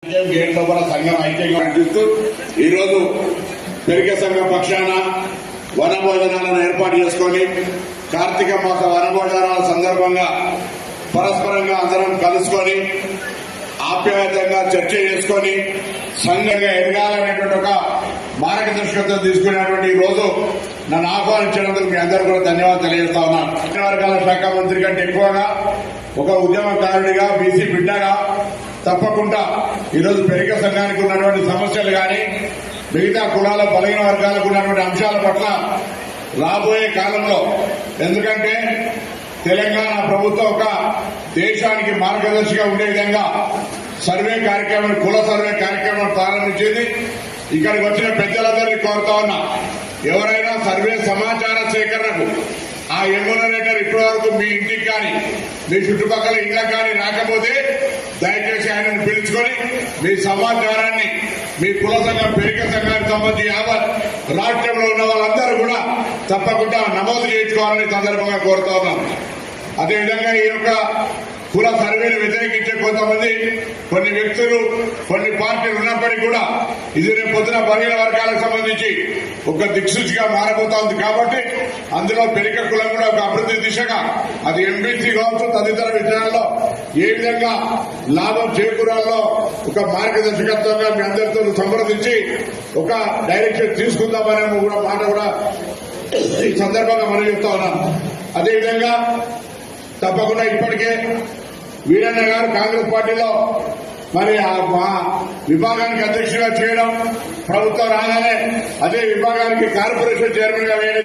Gate లోపల సంఘం ఐక్యంగా చూస్తూ ఈరోజు పెరిగే సంఘం పక్షాన వన భోజనాలను ఏర్పాటు చేసుకుని కార్తీక మాస వన భోజనాల సందర్భంగా పరస్పరంగా అందరం కలుసుకొని ఆప్యాయంగా చర్చ చేసుకుని సంఘంగా ఎదగాలనేటువంటి ఒక మార్గదర్శకత్వం తీసుకునేటువంటి ఈ రోజు నన్ను ఆహ్వానించినందుకు మీ అందరూ కూడా ధన్యవాదాలు తెలియజేస్తా ఉన్నాను. వర్గాల శాఖ మంత్రి కంటే ఎక్కువగా ఒక ఉద్యమకారుడిగా బీసీ బిడ్డగా తప్పకుండా ఈరోజు పెరిగే సంఘానికి ఉన్నటువంటి సమస్యలు కానీ మిగతా కులాల బలహీన వర్గాలకు ఉన్నటువంటి అంశాల పట్ల రాబోయే కాలంలో, ఎందుకంటే తెలంగాణ ప్రభుత్వం ఒక దేశానికి మార్గదర్శిగా ఉండే విధంగా సర్వే కార్యక్రమం, కుల సర్వే కార్యక్రమం ప్రారంభించింది. ఇక్కడికి వచ్చిన పెద్దలందరినీ కోరుతా ఉన్నా, ఎవరైనా సర్వే సమాచార సేకరణకు ఆ ఎమ్యూనరేటర్ ఇప్పటి వరకు మీ ఇంటికి కానీ మీ చుట్టుపక్కల ఇళ్లకు కానీ రాకపోతే దయచేసి ఆయనను పిలుచుకొని మీ సమాచారాన్ని మీ కుల సంఘం పెరిగే సంఘానికి సంబంధించి యావత్ రాష్ట్రంలో ఉన్న వాళ్ళందరూ కూడా తప్పకుండా నమోదు చేయించుకోవాలని సందర్భంగా కోరుతా ఉన్నాం. అదేవిధంగా ఈ యొక్క కుల సర్వేను వ్యతిరేకించే కొంతమంది కొన్ని వ్యక్తులు కొన్ని పార్టీలు ఉన్నప్పటికీ కూడా ఇది రేపు పొద్దున బలహీన వర్గాలకు సంబంధించి ఒక దిక్సూచిగా మారబోతా ఉంది. కాబట్టి అందులో పెరిక కులం కూడా ఒక అభివృద్ధి దిశగా అది ఎంబీసీ కావచ్చు తదితర విషయాల్లో ఏ విధంగా లాభం చేకూరాలో ఒక మార్గదర్శకత్వంగా మీ అందరితో సంప్రదించి ఒక డైరెక్షన్ తీసుకుందామనే మాట కూడా ఈ సందర్భంగా మనం చెప్తా ఉన్నాం. అదేవిధంగా తప్పకుండా ఇప్పటికే వీరన్న గారు కాంగ్రెస్ పార్టీలో మరి మా విభాగానికి అధ్యక్షుడిగా చేయడం, ప్రభుత్వం రాగానే అదే విభాగానికి కార్పొరేషన్ చైర్మన్ గా వేయడం